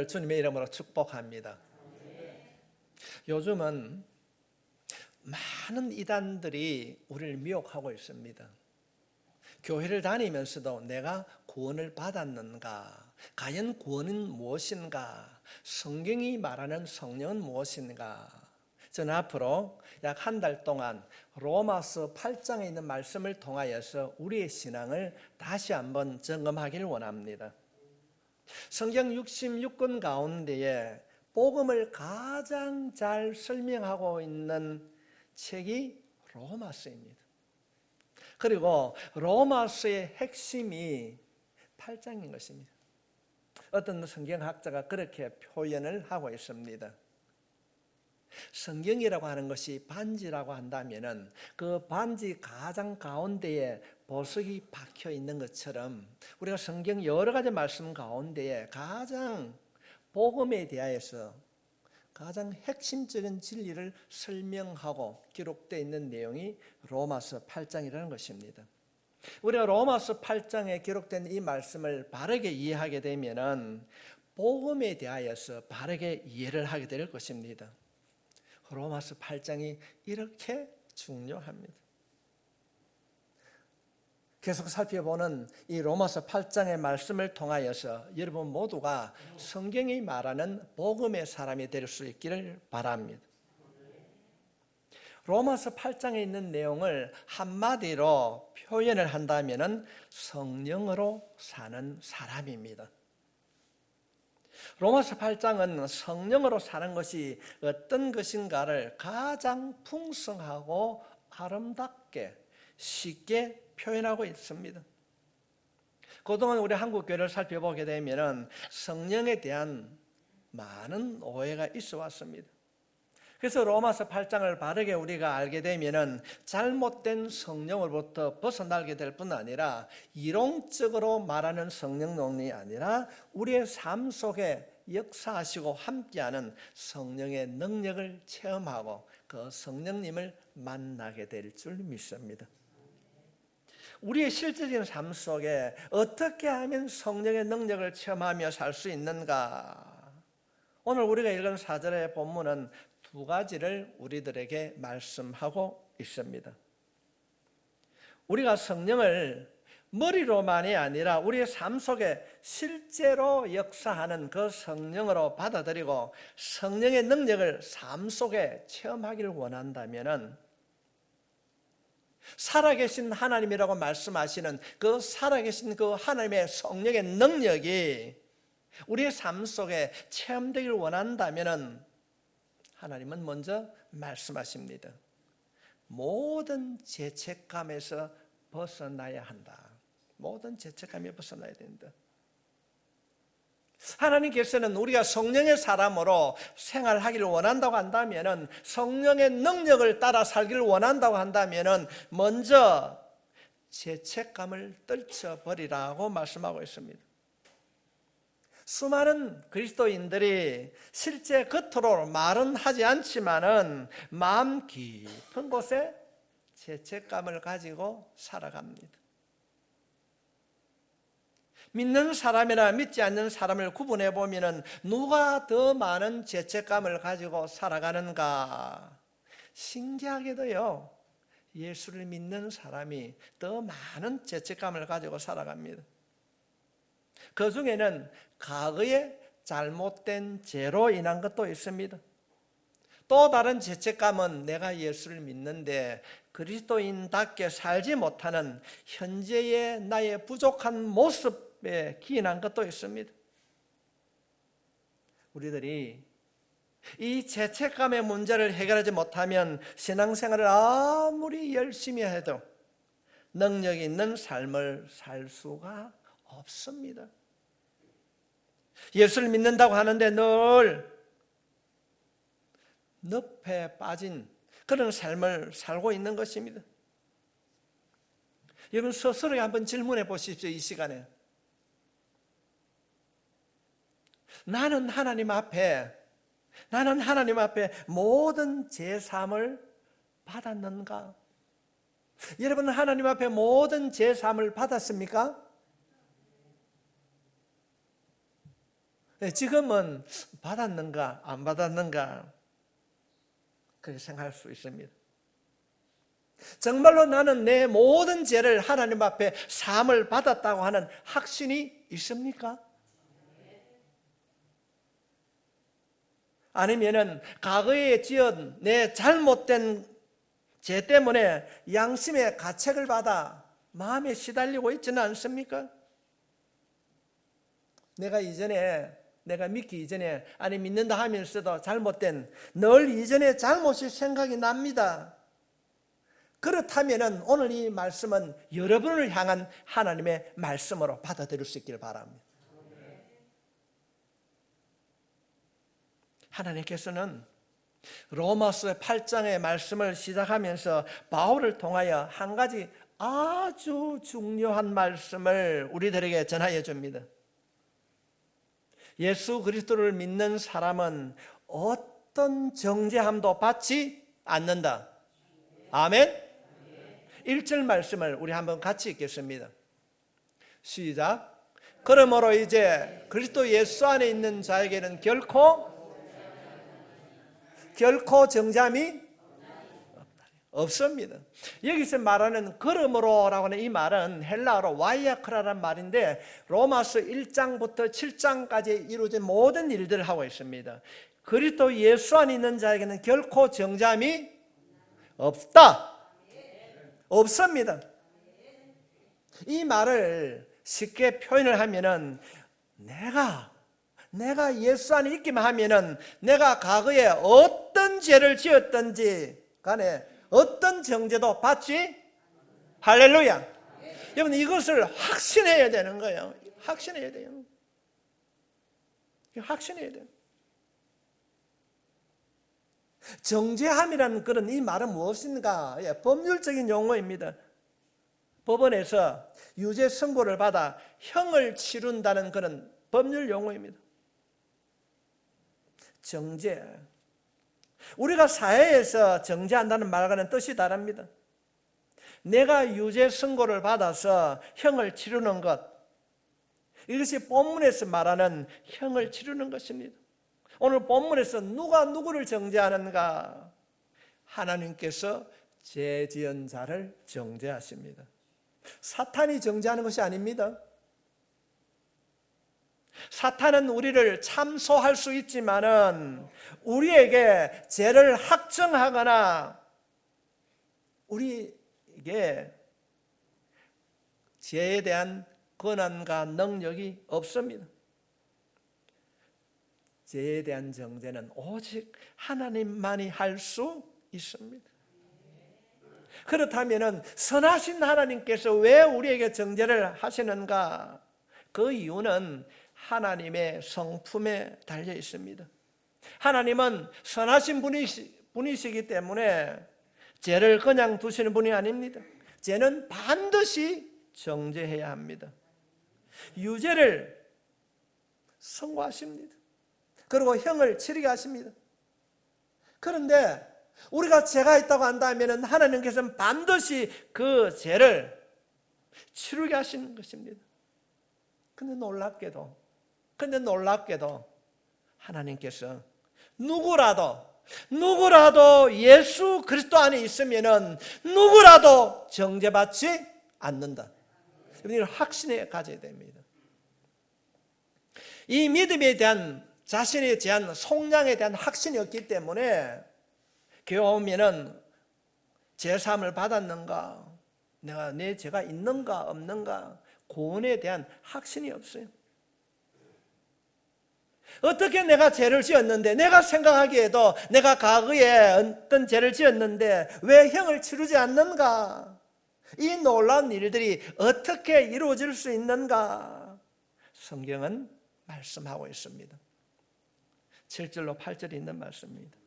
주님의 이름으로 축복합니다. 요즘은 많은 이단들이 우리를 미혹하고 있습니다. 교회를 다니면서도 내가 구원을 받았는가? 과연 구원은 무엇인가? 성경이 말하는 성령은 무엇인가? 저는 앞으로 약 한 달 동안 로마서 8장에 있는 말씀을 통하여서 우리의 신앙을 다시 한번 점검하기를 원합니다. 성경 66권 가운데에 복음을 가장 잘 설명하고 있는 책이 로마서입니다. 그리고 로마서의 핵심이 8장인 것입니다. 어떤 성경학자가 그렇게 표현을 하고 있습니다. 성경이라고 하는 것이 반지라고 한다면 그 반지 가장 가운데에 보석이 박혀 있는 것처럼 우리가 성경 여러 가지 말씀 가운데에 가장 복음에 대하여서 가장 핵심적인 진리를 설명하고 기록되어 있는 내용이 로마서 8장이라는 것입니다. 우리가 로마서 8장에 기록된 이 말씀을 바르게 이해하게 되면 복음에 대하여서 바르게 이해를 하게 될 것입니다. 로마서 8장이 이렇게 중요합니다. 계속 살펴보는 이 로마서 8장의 말씀을 통하여서 여러분 모두가 성경이 말하는 복음의 사람이 될 수 있기를 바랍니다. 로마서 8장에 있는 내용을 한마디로 표현을 한다면 성령으로 사는 사람입니다. 로마서 8장은 성령으로 사는 것이 어떤 것인가를 가장 풍성하고 아름답게 쉽게 표현하고 있습니다. 그동안 우리 한국 교회를 살펴보게 되면 성령에 대한 많은 오해가 있어 왔습니다. 그래서 로마서 8장을 바르게 우리가 알게 되면 잘못된 성령으로부터 벗어나게 될 뿐 아니라 이론적으로 말하는 성령론이 아니라 우리의 삶 속에 역사하시고 함께하는 성령의 능력을 체험하고 그 성령님을 만나게 될 줄 믿습니다. 우리의 실제적인 삶 속에 어떻게 하면 성령의 능력을 체험하며 살 수 있는가? 오늘 우리가 읽은 4절의 본문은 두 가지를 우리들에게 말씀하고 있습니다. 우리가 성령을 머리로만이 아니라 우리의 삶 속에 실제로 역사하는 그 성령으로 받아들이고 성령의 능력을 삶 속에 체험하기를 원한다면 살아계신 하나님이라고 말씀하시는 그 살아계신 그 하나님의 성령의 능력이 우리의 삶 속에 체험되길 원한다면 하나님은 먼저 말씀하십니다. 모든 죄책감에서 벗어나야 한다. 모든 죄책감에 벗어나야 된다. 하나님께서는 우리가 성령의 사람으로 생활하기를 원한다고 한다면, 성령의 능력을 따라 살기를 원한다고 한다면 먼저 죄책감을 떨쳐버리라고 말씀하고 있습니다. 수많은 그리스도인들이 실제 겉으로 말은 하지 않지만은 마음 깊은 곳에 죄책감을 가지고 살아갑니다. 믿는 사람이나 믿지 않는 사람을 구분해 보면은 누가 더 많은 죄책감을 가지고 살아가는가? 신기하게도요, 예수를 믿는 사람이 더 많은 죄책감을 가지고 살아갑니다. 그 중에는 과거의 잘못된 죄로 인한 것도 있습니다. 또 다른 죄책감은 내가 예수를 믿는데 그리스도인답게 살지 못하는 현재의 나의 부족한 모습에 기인한 것도 있습니다. 우리들이 이 죄책감의 문제를 해결하지 못하면 신앙생활을 아무리 열심히 해도 능력 있는 삶을 살 수가 없습니다. 예수를 믿는다고 하는데 늘 늪에 빠진 그런 삶을 살고 있는 것입니다. 여러분 스스로에게 한번 질문해 보십시오. 이 시간에 나는 하나님 앞에 모든 제사함을 받았는가? 여러분은 하나님 앞에 모든 제사함을 받았습니까? 지금은 받았는가 안 받았는가 그렇게 생각할 수 있습니다. 정말로 나는 내 모든 죄를 하나님 앞에 사함을 받았다고 하는 확신이 있습니까? 아니면은 과거에 지은 내 잘못된 죄 때문에 양심의 가책을 받아 마음에 시달리고 있지는 않습니까? 내가 믿기 이전에 아니 믿는다 하면서도 잘못된 늘 이전의 잘못이 생각이 납니다. 그렇다면 오늘 이 말씀은 여러분을 향한 하나님의 말씀으로 받아들일 수 있기를 바랍니다. 하나님께서는 로마서 8장의 말씀을 시작하면서 바울을 통하여 한 가지 아주 중요한 말씀을 우리들에게 전하여 줍니다. 예수 그리스도를 믿는 사람은 어떤 정죄함도 받지 않는다. 아멘. 1절 말씀을 우리 한번 같이 읽겠습니다. 시작. 그러므로 이제 그리스도 예수 안에 있는 자에게는 결코 정죄함이 없습니다. 여기서 말하는 그러므로라고 하는 이 말은 헬라어로 와이아크라라는 말인데 로마서 1장부터 7장까지 이루어진 모든 일들을 하고 있습니다. 그리스도 예수 안에 있는 자에게는 결코 정죄함이 없다. 없습니다. 이 말을 쉽게 표현을 하면은 내가 예수 안에 있기만 하면은 내가 과거에 어떤 죄를 지었든지 간에 어떤 정죄도 받지 할렐루야. 여러분 이것을 확신해야 되는 거예요. 확신해야 돼요. 확신해야 돼요. 정죄함이라는 그런 이 말은 무엇인가? 법률적인 용어입니다. 법원에서 유죄 선고를 받아 형을 치른다는 그런 법률 용어입니다. 정죄. 우리가 사회에서 정죄한다는 말과는 뜻이 다릅니다. 내가 유죄 선고를 받아서 형을 치르는 것, 이것이 본문에서 말하는 형을 치르는 것입니다. 오늘 본문에서 누가 누구를 정죄하는가? 하나님께서 죄 지은 자를 정죄하십니다. 사탄이 정죄하는 것이 아닙니다. 사탄은 우리를 참소할 수 있지만은 우리에게 죄를 확정하거나 우리에게 죄에 대한 권한과 능력이 없습니다. 죄에 대한 정죄는 오직 하나님만이 할 수 있습니다. 그렇다면 선하신 하나님께서 왜 우리에게 정죄를 하시는가? 그 이유는 하나님의 성품에 달려 있습니다. 하나님은 선하신 분이시기 때문에 죄를 그냥 두시는 분이 아닙니다. 죄는 반드시 정죄해야 합니다. 유죄를 선고하십니다. 그리고 형을 치르게 하십니다. 그런데 우리가 죄가 있다고 한다면 하나님께서는 반드시 그 죄를 치르게 하시는 것입니다. 근데 놀랍게도 하나님께서 누구라도 예수 그리스도 안에 있으면은 누구라도 정죄받지 않는다. 이걸 확신에 가져야 됩니다. 이 믿음에 대한 자신에 대한 속량에 대한 확신이 없기 때문에 교회 오면은 제사함을 받았는가, 내가 내 죄가 있는가 없는가, 구원에 대한 확신이 없어요. 어떻게 내가 죄를 지었는데, 내가 생각하기에도 내가 과거에 어떤 죄를 지었는데 왜 형을 치르지 않는가? 이 놀라운 일들이 어떻게 이루어질 수 있는가? 성경은 말씀하고 있습니다. 7절로 8절에 있는 말씀입니다.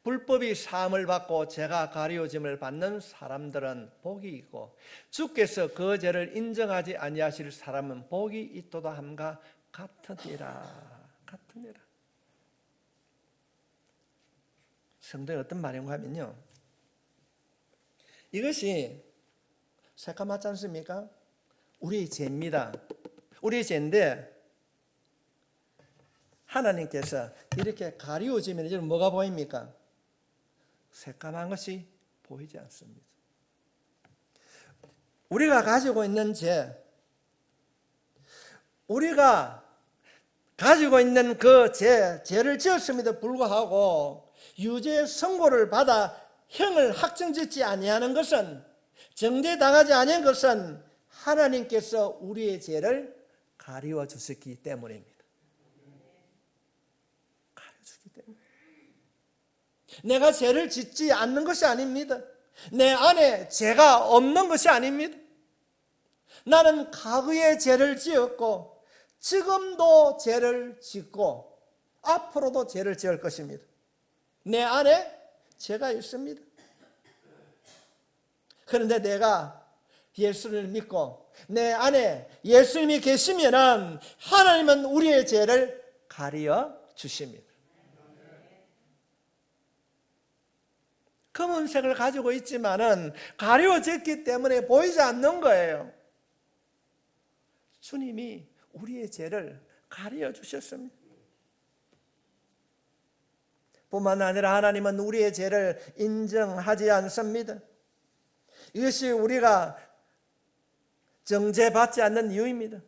불법이 사함을 받고 죄가 가려짐을 받는 사람들은 복이 있고 주께서 그 죄를 인정하지 아니하실 사람은 복이 있도다 함과 같으니라. 성도에 어떤 말인가 하면요, 이것이 새까맣지 않습니까? 우리의 죄입니다. 우리의 죄인데 하나님께서 이렇게 가리워지면 이제 뭐가 보입니까? 새까만 것이 보이지 않습니다. 우리가 가지고 있는 죄, 우리가 가지고 있는 그 죄를 지었음에도 불구하고 유죄의 선고를 받아 형을 확정짓지 아니하는 것은, 정죄당하지 아니한 것은 하나님께서 우리의 죄를 가리워 주셨기 때문입니다. 가리워 주기 때문에. 내가 죄를 짓지 않는 것이 아닙니다. 내 안에 죄가 없는 것이 아닙니다. 나는 과거에 죄를 지었고 지금도 죄를 짓고 앞으로도 죄를 지을 것입니다. 내 안에 죄가 있습니다. 그런데 내가 예수를 믿고 내 안에 예수님이 계시면은 하나님은 우리의 죄를 가리어 주십니다. 검은색을 가지고 있지만은 가려졌기 때문에 보이지 않는 거예요. 주님이 우리의 죄를 가려 주셨습니다. 뿐만 아니라 하나님은 우리의 죄를 인정하지 않습니다. 이것이 우리가 정죄받지 않는 이유입니다.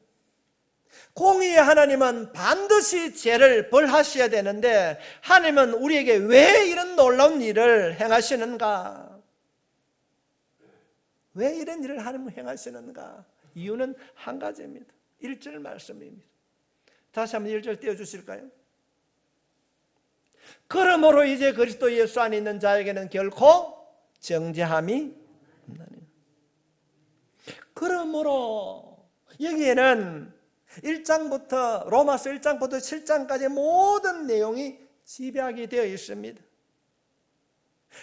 공의의 하나님은 반드시 죄를 벌하셔야 되는데 하나님은 우리에게 왜 이런 놀라운 일을 행하시는가? 왜 이런 일을 하나님은 행하시는가? 이유는 한 가지입니다. 1절 말씀입니다. 다시 한번 1절 띄워주실까요? 그러므로 이제 그리스도 예수 안에 있는 자에게는 결코 정죄함이 없나니. 그러므로 여기에는 1장부터 로마서 1장부터 7장까지 모든 내용이 집약이 되어 있습니다.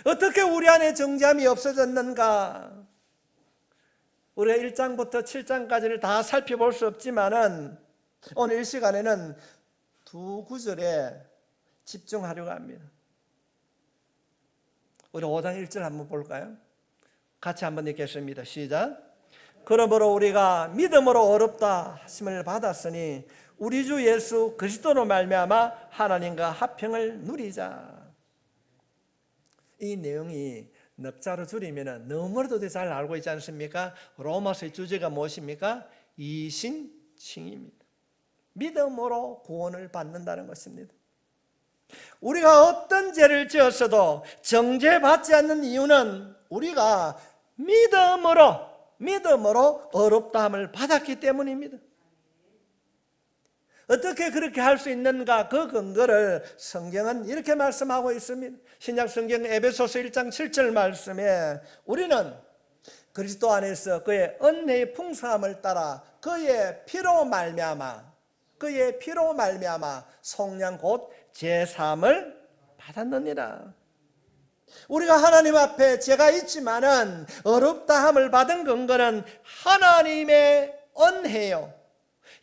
어떻게 우리 안에 정죄함이 없어졌는가? 우리가 1장부터 7장까지를 다 살펴볼 수 없지만은 오늘 이 시간에는 두 구절에 집중하려고 합니다. 우리 5장 1절 한번 볼까요? 같이 한번 읽겠습니다. 시작. 그러므로 우리가 믿음으로 어렵다 하심을 받았으니 우리 주 예수 그리스도로 말미암아 하나님과 화평을 누리자. 이 내용이 넉자로 줄이면 너무나도 잘 알고 있지 않습니까? 로마서의 주제가 무엇입니까? 이신칭입니다. 믿음으로 구원을 받는다는 것입니다. 우리가 어떤 죄를 지었어도 정죄받지 않는 이유는 우리가 믿음으로 어렵다함을 받았기 때문입니다. 어떻게 그렇게 할 수 있는가? 그 근거를 성경은 이렇게 말씀하고 있습니다. 신약 성경 에베소서 1장 7절 말씀에 우리는 그리스도 안에서 그의 은혜의 풍성함을 따라 그의 피로 말미암아 속량 곧 제사함을 받았느니라. 우리가 하나님 앞에 죄가 있지만은 어렵다함을 받은 근거는 하나님의 은혜요,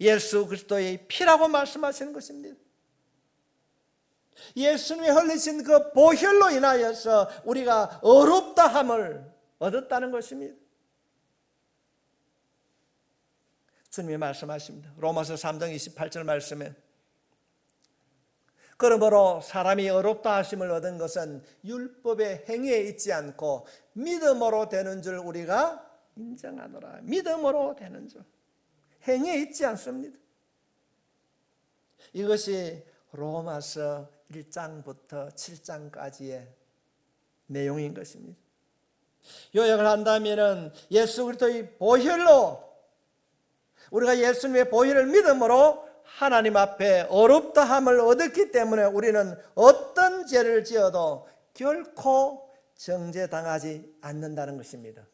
예수 그리스도의 피라고 말씀하시는 것입니다. 예수님이 흘리신 그 보혈로 인하여서 우리가 어렵다함을 얻었다는 것입니다. 주님이 말씀하십니다. 로마서 3장 28절 말씀에 그러므로 사람이 어렵다 하심을 얻은 것은 율법의 행위에 있지 않고 믿음으로 되는 줄 우리가 인정하노라. 믿음으로 되는 줄, 행위에 있지 않습니다. 이것이 로마서 1장부터 7장까지의 내용인 것입니다. 요약을 한다면 예수 그리스도의 보혈로, 우리가 예수님의 보혈을 믿음으로 하나님 앞에 어렵다함을 얻었기 때문에 우리는 어떤 죄를 지어도 결코 정죄당하지 않는다는 것입니다.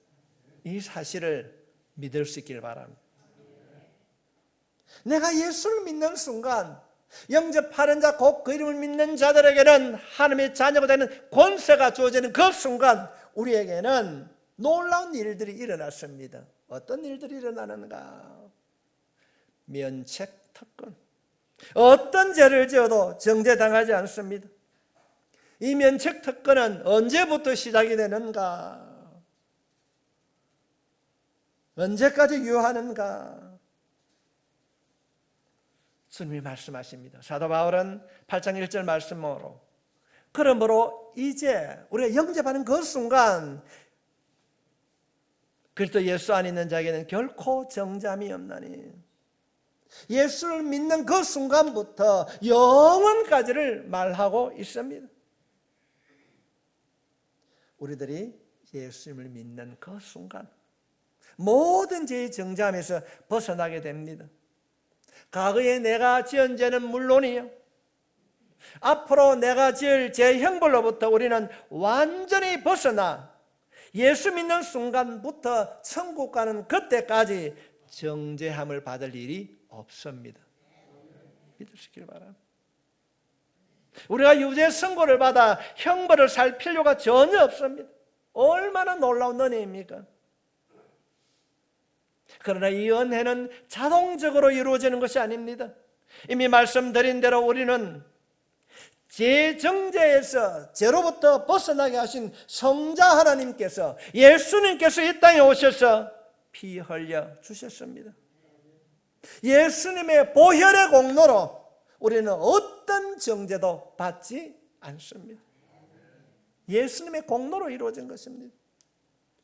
이 사실을 믿을 수 있길 바랍니다. 내가 예수를 믿는 순간 영접하는 자 곧 그 이름을 믿는 자들에게는 하나님의 자녀가 되는 권세가 주어지는 그 순간 우리에게는 놀라운 일들이 일어났습니다. 어떤 일들이 일어나는가? 면책 특권. 어떤 죄를 지어도 정죄당하지 않습니다. 이 면책 특권은 언제부터 시작이 되는가? 언제까지 유효하는가? 주님이 말씀하십니다. 사도 바울은 8장 1절 말씀으로 그러므로 이제 우리가 영접하는 그 순간 그리스도 예수 안에 있는 자에게는 결코 정잠이 없나니 예수를 믿는 그 순간부터 영원까지를 말하고 있습니다. 우리들이 예수님을 믿는 그 순간 모든 죄의 정잠에서 벗어나게 됩니다. 과거에 내가 지은 죄는 물론이요 앞으로 내가 지을 죄 형벌로부터 우리는 완전히 벗어나 예수 믿는 순간부터 천국 가는 그때까지 정죄함을 받을 일이 없습니다. 믿으시길 바랍니다. 우리가 유죄 선고를 받아 형벌을 살 필요가 전혀 없습니다. 얼마나 놀라운 은혜입니까? 그러나 이 은혜는 자동적으로 이루어지는 것이 아닙니다. 이미 말씀드린 대로 우리는 죄정죄에서 죄로부터 벗어나게 하신 성자 하나님께서 예수님께서 이 땅에 오셔서 피 흘려 주셨습니다. 예수님의 보혈의 공로로 우리는 어떤 정죄도 받지 않습니다. 예수님의 공로로 이루어진 것입니다.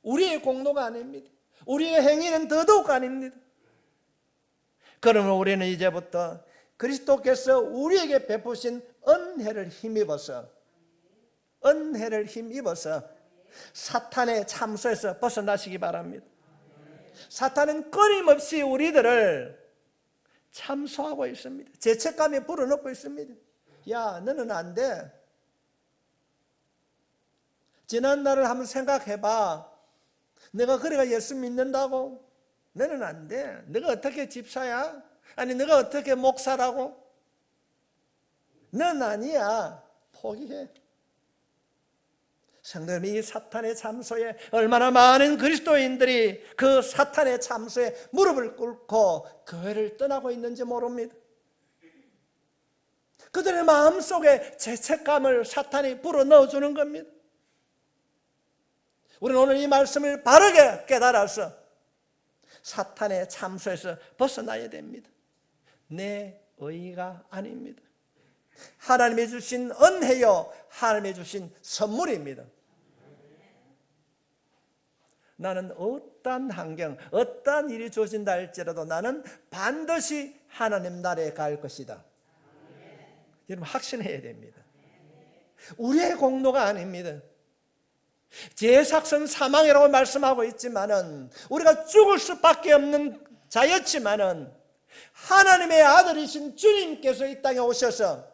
우리의 공로가 아닙니다. 우리의 행위는 더더욱 아닙니다. 그러면 우리는 이제부터 그리스도께서 우리에게 베푸신 은혜를 힘입어서 사탄의 참소에서 벗어나시기 바랍니다. 사탄은 끊임없이 우리들을 참소하고 있습니다. 죄책감에 불어넣고 있습니다. 야, 너는 안 돼. 지난 날을 한번 생각해봐. 내가 그래가 예수 믿는다고? 너는 안 돼. 너가 어떻게 집사야? 아니 너가 어떻게 목사라고? 넌 아니야. 포기해. 성도님, 이 사탄의 참소에 얼마나 많은 그리스도인들이 그 사탄의 참소에 무릎을 꿇고 교회를 떠나고 있는지 모릅니다. 그들의 마음속에 죄책감을 사탄이 불어넣어주는 겁니다. 우리는 오늘 이 말씀을 바르게 깨달아서 사탄의 참소에서 벗어나야 됩니다. 내 의가 아닙니다. 하나님이 주신 은혜요 하나님이 주신 선물입니다. 나는 어떠한 환경, 어떠한 일이 주어진다 할지라도 나는 반드시 하나님 나라에 갈 것이다. 여러분 확신해야 됩니다. 우리의 공로가 아닙니다. 죄삭선 사망이라고 말씀하고 있지만은 우리가 죽을 수밖에 없는 자였지만은 하나님의 아들이신 주님께서 이 땅에 오셔서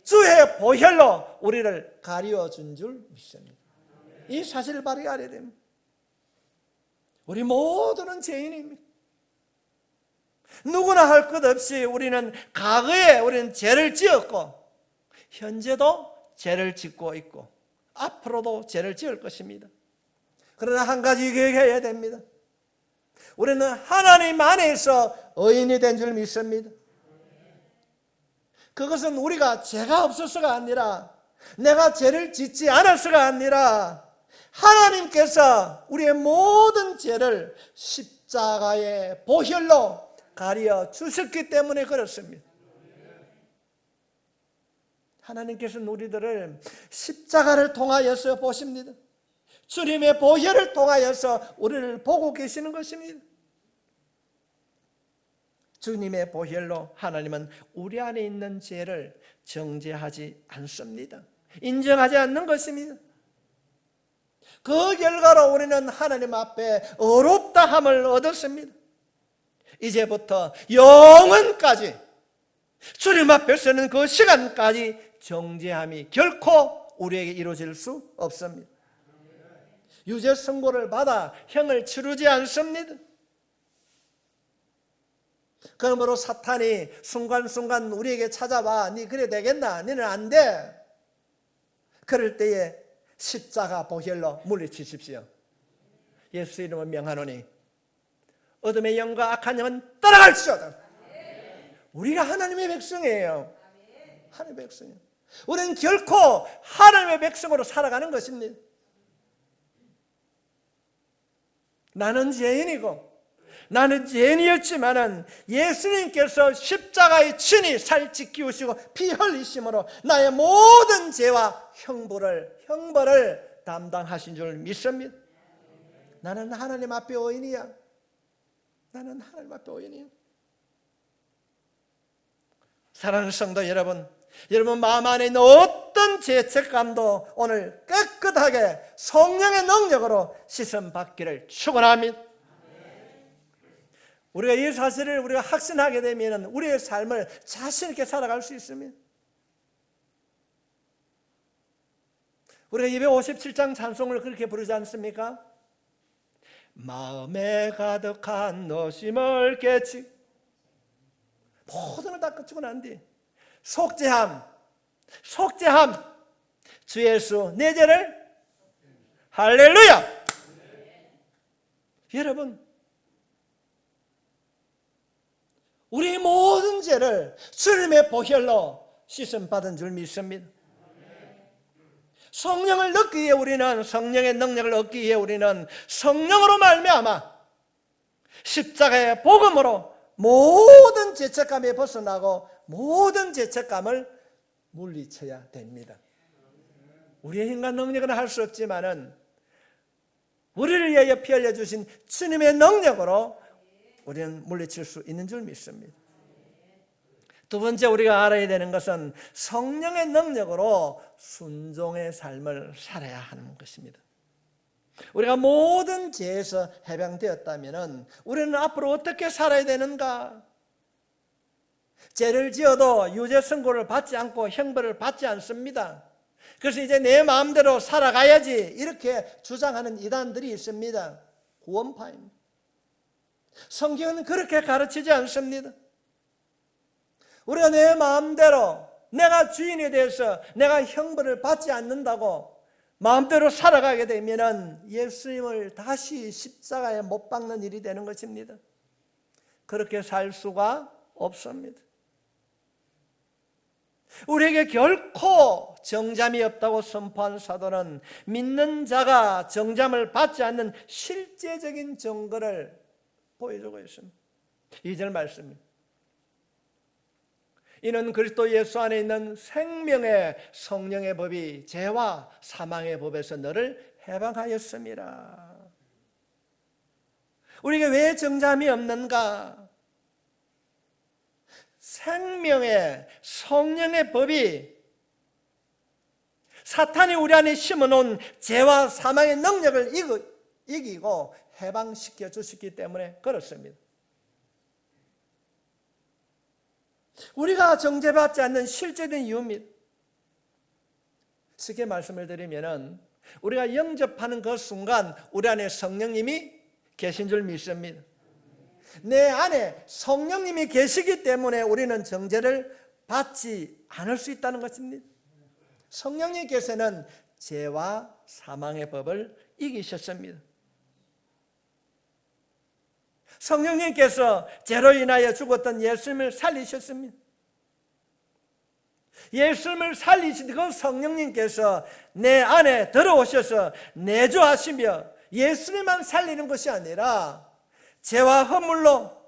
주의 보혈로 우리를 가리워 준 줄 믿습니다. 이 사실을 바르게 알아야 됩니다. 우리 모두는 죄인입니다. 누구나 할 것 없이 우리는 과거에 우리는 죄를 지었고 현재도 죄를 짓고 있고 앞으로도 죄를 지을 것입니다. 그러나 한 가지 기억해야 됩니다. 우리는 하나님 안에서 의인이 된 줄 믿습니다. 그것은 우리가 죄가 없어서가 아니라 내가 죄를 짓지 않아서가 아니라 하나님께서 우리의 모든 죄를 십자가의 보혈로 가려 주셨기 때문에 그렇습니다. 하나님께서는 우리들을 십자가를 통하여서 보십니다. 주님의 보혈을 통하여서 우리를 보고 계시는 것입니다. 주님의 보혈로 하나님은 우리 안에 있는 죄를 정죄하지 않습니다. 인정하지 않는 것입니다. 그 결과로 우리는 하나님 앞에 의롭다함을 얻었습니다. 이제부터 영원까지 주님 앞에 서는 그 시간까지 정죄함이 결코 우리에게 이루어질 수 없습니다. 유죄 선고를 받아 형을 치르지 않습니다. 그러므로 사탄이 순간순간 우리에게 찾아와 니 그래 되겠나? 니는 안 돼. 그럴 때에 십자가 보혈로 물리치십시오. 예수 이름을 명하노니 어둠의 영과 악한 영은 떠나갈지어다. 우리가 하나님의 백성이에요. 하나님의 백성이에요. 우리는 결코 하나님의 백성으로 살아가는 것입니다. 나는 죄인이고 나는 죄인이었지만은 예수님께서 십자가에 친히 살찌 키우시고 피 흘리심으로 나의 모든 죄와 형벌을 담당하신 줄 믿습니다. 나는 하나님 앞에 의인이야. 나는 하나님 앞에 의인이야. 사랑하는 성도 여러분, 여러분 마음 안에 있는 어떤 죄책감도 오늘 깨끗하게 성령의 능력으로 씻음받기를 축원합니다. 우리가 이 사실을 우리가 확신하게 되면 우리의 삶을 자신 있게 살아갈 수 있습니다. 우리가 257장 찬송을 그렇게 부르지 않습니까? 마음에 가득한 노심을 깨치 모든 걸 다 끝이고 난 뒤 속죄함 주 예수 내 죄를 할렐루야. 여러분, 우리 모든 죄를 주님의 보혈로 씻음받은 줄 믿습니다. 성령을 얻기 위해 우리는 성령의 능력을 얻기 위해 우리는 성령으로 말미암아 십자가의 복음으로 모든 죄책감에 벗어나고 모든 죄책감을 물리쳐야 됩니다. 우리의 인간 능력은 할 수 없지만은 우리를 위하여 피 흘려 주신 주님의 능력으로 우리는 물리칠 수 있는 줄 믿습니다. 두 번째 우리가 알아야 되는 것은 성령의 능력으로 순종의 삶을 살아야 하는 것입니다. 우리가 모든 죄에서 해방되었다면 우리는 앞으로 어떻게 살아야 되는가? 죄를 지어도 유죄 선고를 받지 않고 형벌을 받지 않습니다. 그래서 이제 내 마음대로 살아가야지 이렇게 주장하는 이단들이 있습니다. 구원파입니다. 성경은 그렇게 가르치지 않습니다. 우리가 내 마음대로 내가 주인에 대해서 내가 형벌을 받지 않는다고 마음대로 살아가게 되면 예수님을 다시 십자가에 못 박는 일이 되는 것입니다. 그렇게 살 수가 없습니다. 우리에게 결코 정잠이 없다고 선포한 사도는 믿는 자가 정잠을 받지 않는 실제적인 증거를 보여주고 있습니다. 2절 말씀입니다. 이는 그리스도 예수 안에 있는 생명의 성령의 법이 죄와 사망의 법에서 너를 해방하였습니다. 우리에게 왜 정잠이 없는가? 생명의 성령의 법이 사탄이 우리 안에 심어놓은 죄와 사망의 능력을 이기고 해방시켜 주셨기 때문에 그렇습니다. 우리가 정죄받지 않는 실제된 이유입니다. 쉽게 말씀을 드리면 우리가 영접하는 그 순간 우리 안에 성령님이 계신 줄 믿습니다. 내 안에 성령님이 계시기 때문에 우리는 정죄를 받지 않을 수 있다는 것입니다. 성령님께서는 죄와 사망의 법을 이기셨습니다. 성령님께서 죄로 인하여 죽었던 예수님을 살리셨습니다. 예수님을 살리신 그 성령님께서 내 안에 들어오셔서 내주하시며 예수님만 살리는 것이 아니라 죄와 허물로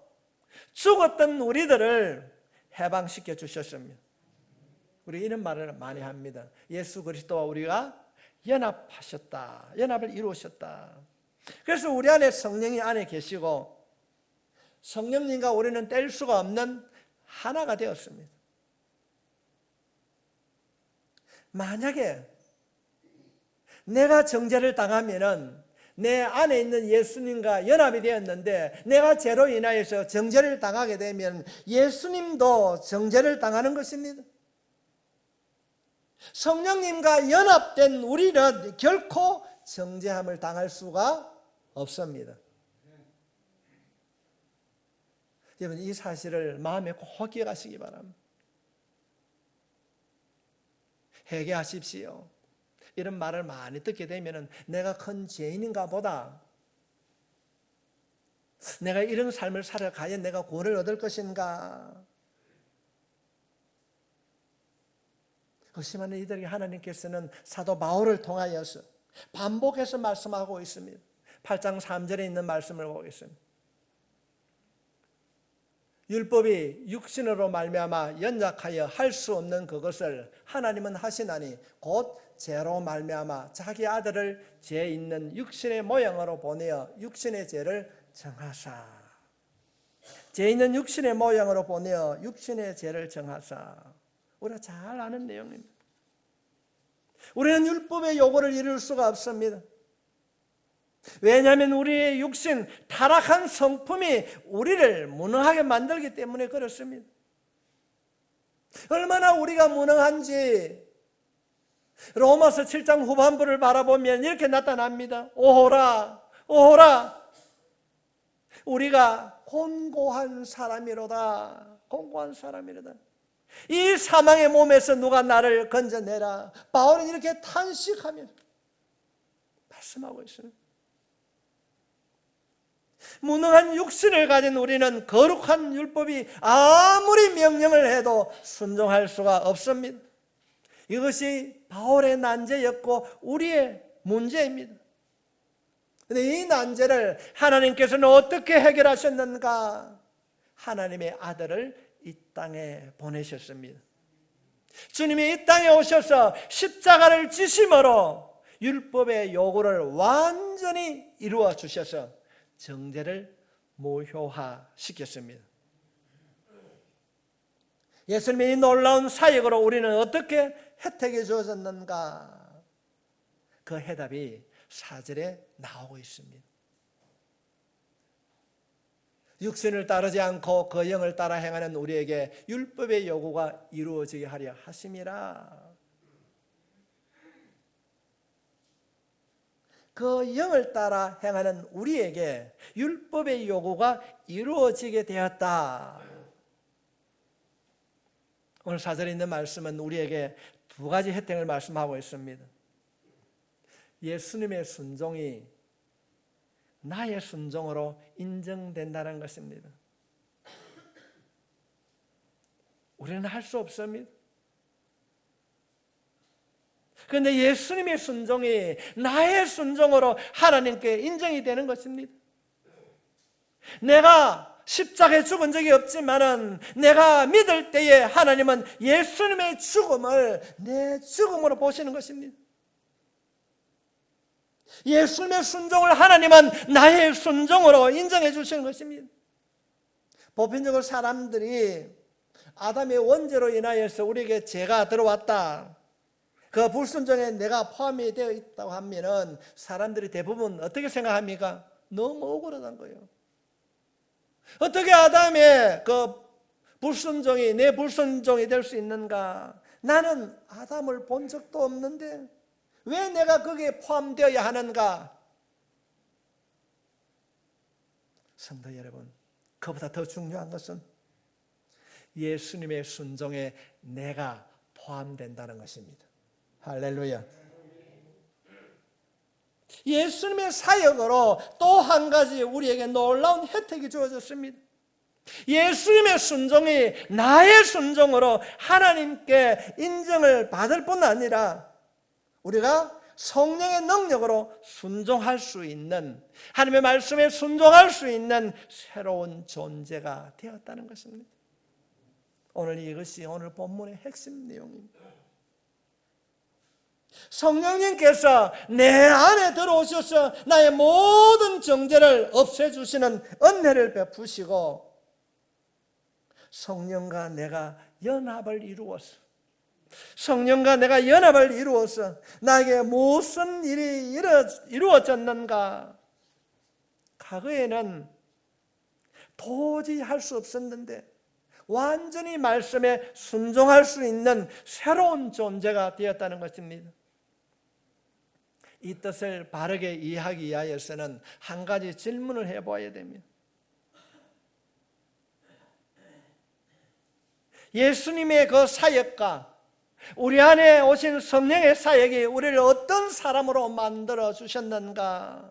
죽었던 우리들을 해방시켜 주셨습니다. 우리 이런 말을 많이 합니다. 예수 그리스도와 우리가 연합하셨다. 연합을 이루셨다. 그래서 우리 안에 성령이 안에 계시고 성령님과 우리는 뗄 수가 없는 하나가 되었습니다. 만약에 내가 정죄를 당하면은 내 안에 있는 예수님과 연합이 되었는데 내가 죄로 인하여서 정죄를 당하게 되면 예수님도 정죄를 당하는 것입니다. 성령님과 연합된 우리는 결코 정죄함을 당할 수가 없습니다. 여러분 이 사실을 마음에 꼭 기억하시기 바랍니다. 회개하십시오. 이런 말을 많이 듣게 되면 내가 큰 죄인인가 보다. 내가 이런 삶을 살아가야 내가 구원을 얻을 것인가. 그렇지만 이들에게 하나님께서는 사도 바울을 통하여서 반복해서 말씀하고 있습니다. 8장 3절에 있는 말씀을 보겠습니다. 율법이 육신으로 말미암아 연약하여 할 수 없는 그것을 하나님은 하시나니 곧 죄로 말미암아 자기 아들을 죄 있는 육신의 모양으로 보내어 육신의 죄를 정하사. 죄 있는 육신의 모양으로 보내어 육신의 죄를 정하사. 우리가 잘 아는 내용입니다. 우리는 율법의 요구를 이룰 수가 없습니다. 왜냐하면 우리의 육신, 타락한 성품이 우리를 무능하게 만들기 때문에 그렇습니다. 얼마나 우리가 무능한지 로마서 7장 후반부를 바라보면 이렇게 나타납니다. 오호라, 오호라, 우리가 곤고한 사람이로다. 곤고한 사람이로다. 이 사망의 몸에서 누가 나를 건져내라. 바울은 이렇게 탄식하며 말씀하고 있습니다. 무능한 육신을 가진 우리는 거룩한 율법이 아무리 명령을 해도 순종할 수가 없습니다. 이것이 바울의 난제였고 우리의 문제입니다. 그런데 이 난제를 하나님께서는 어떻게 해결하셨는가? 하나님의 아들을 이 땅에 보내셨습니다. 주님이 이 땅에 오셔서 십자가를 지심으로 율법의 요구를 완전히 이루어 주셔서 정죄를 무효화시켰습니다. 예수님의 이 놀라운 사역으로 우리는 어떻게 혜택이 주어졌는가? 그 해답이 4절에 나오고 있습니다. 육신을 따르지 않고 그 영을 따라 행하는 우리에게 율법의 요구가 이루어지게 하려 하심이라. 그 영을 따라 행하는 우리에게 율법의 요구가 이루어지게 되었다. 오늘 4절에 있는 말씀은 우리에게 두 가지 혜택을 말씀하고 있습니다. 예수님의 순종이 나의 순종으로 인정된다는 것입니다. 우리는 할 수 없습니다. 그런데 예수님의 순종이 나의 순종으로 하나님께 인정이 되는 것입니다. 내가 십자가에 죽은 적이 없지만은 내가 믿을 때에 하나님은 예수님의 죽음을 내 죽음으로 보시는 것입니다. 예수님의 순종을 하나님은 나의 순종으로 인정해 주시는 것입니다. 보편적으로 사람들이 아담의 원죄로 인하여서 우리에게 죄가 들어왔다, 그 불순종에 내가 포함이 되어 있다고 하면은 사람들이 대부분 어떻게 생각합니까? 너무 억울하다는 거예요. 어떻게 아담의 그 불순종이 내 불순종이 될 수 있는가? 나는 아담을 본 적도 없는데 왜 내가 거기에 포함되어야 하는가? 성도 여러분, 그보다 더 중요한 것은 예수님의 순종에 내가 포함된다는 것입니다. 할렐루야. 예수님의 사역으로 또 한 가지 우리에게 놀라운 혜택이 주어졌습니다. 예수님의 순종이 나의 순종으로 하나님께 인정을 받을 뿐 아니라 우리가 성령의 능력으로 순종할 수 있는, 하나님의 말씀에 순종할 수 있는 새로운 존재가 되었다는 것입니다. 오늘 이것이 오늘 본문의 핵심 내용입니다. 성령님께서 내 안에 들어오셔서 나의 모든 정죄를 없애주시는 은혜를 베푸시고 성령과 내가 연합을 이루어서 나에게 무슨 일이 이루어졌는가? 과거에는 도저히 할 수 없었는데 완전히 말씀에 순종할 수 있는 새로운 존재가 되었다는 것입니다. 이 뜻을 바르게 이해하기 위하여서는 한 가지 질문을 해봐야 됩니다. 예수님의 그 사역과 우리 안에 오신 성령의 사역이 우리를 어떤 사람으로 만들어 주셨는가?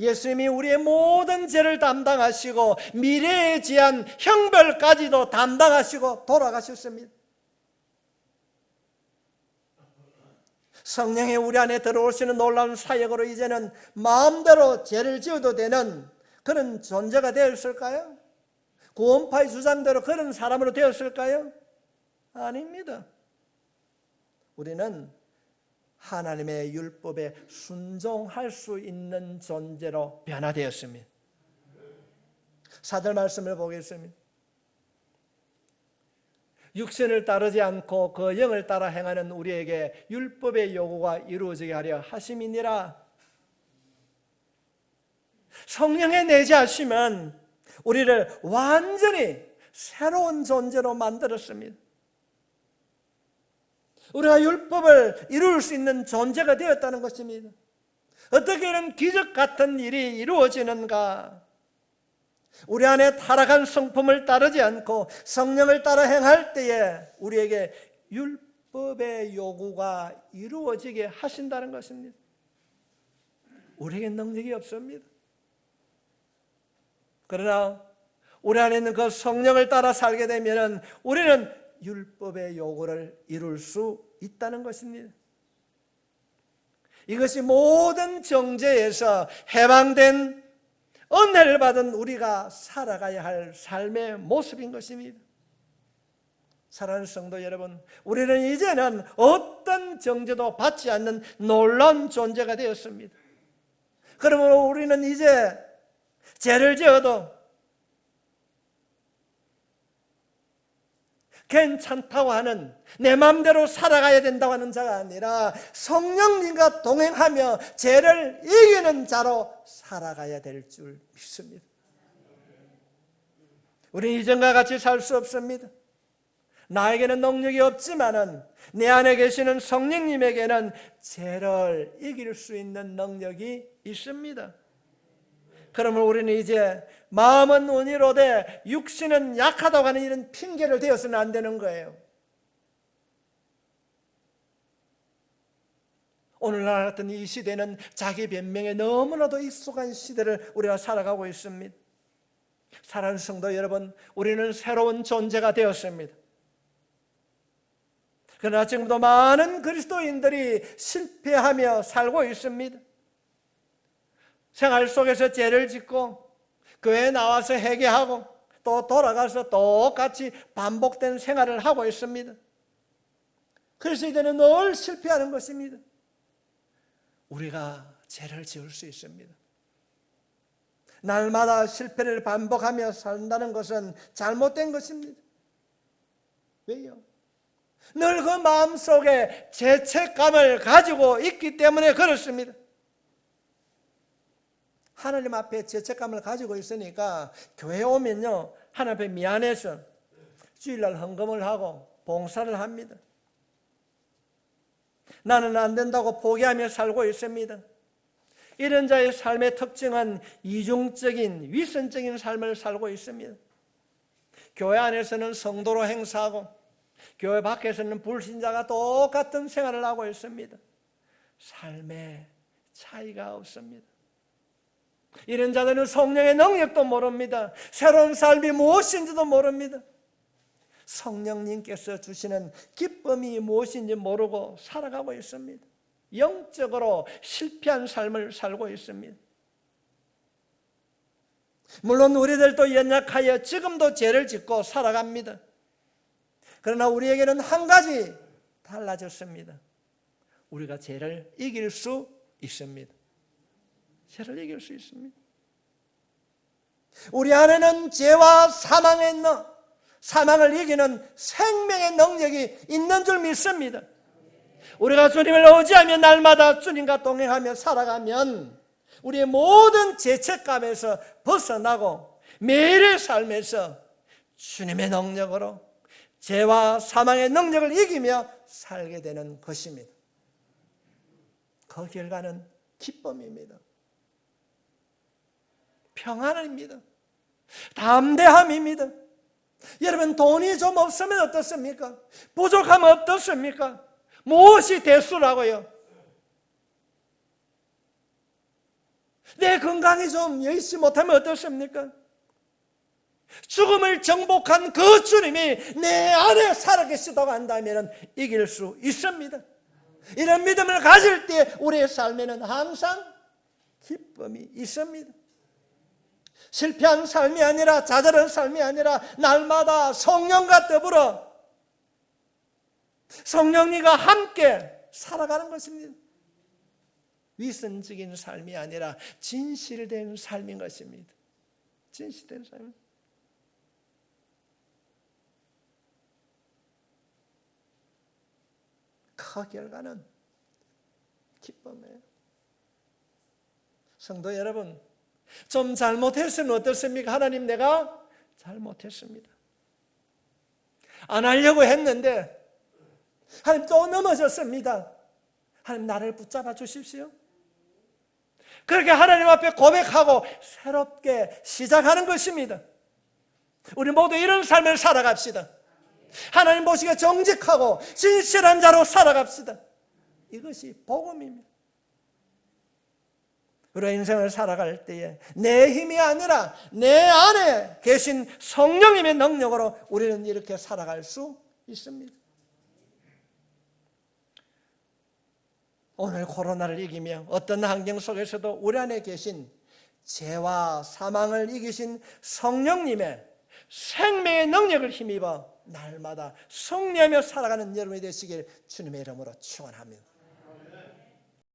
예수님이 우리의 모든 죄를 담당하시고 미래에 지한 형벌까지도 담당하시고 돌아가셨습니다. 성령이 우리 안에 들어오시는 놀라운 사역으로 이제는 마음대로 죄를 지어도 되는 그런 존재가 되었을까요? 구원파의 주장대로 그런 사람으로 되었을까요? 아닙니다. 우리는 하나님의 율법에 순종할 수 있는 존재로 변화되었습니다. 4절 말씀을 보겠습니다. 육신을 따르지 않고 그 영을 따라 행하는 우리에게 율법의 요구가 이루어지게 하려 하심이니라. 성령의 내재하심은 우리를 완전히 새로운 존재로 만들었습니다. 우리가 율법을 이룰 수 있는 존재가 되었다는 것입니다. 어떻게 이런 기적 같은 일이 이루어지는가? 우리 안에 타락한 성품을 따르지 않고 성령을 따라 행할 때에 우리에게 율법의 요구가 이루어지게 하신다는 것입니다. 우리에게 능력이 없습니다. 그러나 우리 안에 있는 그 성령을 따라 살게 되면 우리는 율법의 요구를 이룰 수 있다는 것입니다. 이것이 모든 정죄에서 해방된 은혜를 받은 우리가 살아가야 할 삶의 모습인 것입니다. 사랑하는 성도 여러분, 우리는 이제는 어떤 정죄도 받지 않는 놀라운 존재가 되었습니다. 그러므로 우리는 이제 죄를 지어도 괜찮다고 하는, 내 마음대로 살아가야 된다고 하는 자가 아니라 성령님과 동행하며 죄를 이기는 자로 살아가야 될 줄 믿습니다. 우리는 이전과 같이 살 수 없습니다. 나에게는 능력이 없지만은 내 안에 계시는 성령님에게는 죄를 이길 수 있는 능력이 있습니다. 그러면 우리는 이제 마음은 온유로되 육신은 약하다고 하는 이런 핑계를 대어서는 안 되는 거예요. 오늘날 같은 이 시대는 자기 변명에 너무나도 익숙한 시대를 우리가 살아가고 있습니다. 사랑하는 성도 여러분, 우리는 새로운 존재가 되었습니다. 그러나 지금도 많은 그리스도인들이 실패하며 살고 있습니다. 생활 속에서 죄를 짓고 교회에 나와서 회개하고 또 돌아가서 똑같이 반복된 생활을 하고 있습니다. 그래서 이제는 늘 실패하는 것입니다. 우리가 죄를 지을 수 있습니다. 날마다 실패를 반복하며 산다는 것은 잘못된 것입니다. 왜요? 늘 그 마음속에 죄책감을 가지고 있기 때문에 그렇습니다. 하나님 앞에 죄책감을 가지고 있으니까 교회 오면요, 하나님 앞에 미안해서 주일날 헌금을 하고 봉사를 합니다. 나는 안 된다고 포기하며 살고 있습니다. 이런 자의 삶의 특징은 이중적인 위선적인 삶을 살고 있습니다. 교회 안에서는 성도로 행사하고 교회 밖에서는 불신자가 똑같은 생활을 하고 있습니다. 삶에 차이가 없습니다. 이런 자들은 성령의 능력도 모릅니다. 새로운 삶이 무엇인지도 모릅니다. 성령님께서 주시는 기쁨이 무엇인지 모르고 살아가고 있습니다. 영적으로 실패한 삶을 살고 있습니다. 물론 우리들도 연약하여 지금도 죄를 짓고 살아갑니다. 그러나 우리에게는 한 가지 달라졌습니다. 우리가 죄를 이길 수 있습니다. 죄를 이길 수 있습니다. 우리 안에는 죄와 사망을 이기는 생명의 능력이 있는 줄 믿습니다. 우리가 주님을 의지하며 날마다 주님과 동행하며 살아가면 우리의 모든 죄책감에서 벗어나고 매일의 삶에서 주님의 능력으로 죄와 사망의 능력을 이기며 살게 되는 것입니다. 그 결과는 기쁨입니다. 평안입니다. 담대함입니다. 여러분, 돈이 좀 없으면 어떻습니까? 부족하면 어떻습니까? 무엇이 대수라고요? 내 건강이 좀 여의치 못하면 어떻습니까? 죽음을 정복한 그 주님이 내 안에 살아계시다고 한다면 이길 수 있습니다. 이런 믿음을 가질 때 우리의 삶에는 항상 기쁨이 있습니다. 실패한 삶이 아니라, 좌절한 삶이 아니라 날마다 성령과 더불어 성령님과 함께 살아가는 것입니다. 위선적인 삶이 아니라 진실된 삶인 것입니다. 진실된 삶. 그 결과는 기쁨이에요. 성도 여러분, 좀 잘못했으면 어떻습니까? 하나님, 내가 잘못했습니다. 안 하려고 했는데 하나님 또 넘어졌습니다. 하나님, 나를 붙잡아 주십시오. 그렇게 하나님 앞에 고백하고 새롭게 시작하는 것입니다. 우리 모두 이런 삶을 살아갑시다. 하나님 보시기에 정직하고 진실한 자로 살아갑시다. 이것이 복음입니다. 우리의 인생을 살아갈 때에 내 힘이 아니라 내 안에 계신 성령님의 능력으로 우리는 이렇게 살아갈 수 있습니다. 오늘 코로나를 이기며 어떤 환경 속에서도 우리 안에 계신 죄와 사망을 이기신 성령님의 생명의 능력을 힘입어 날마다 승리하며 살아가는 여러분이 되시길 주님의 이름으로 축원합니다.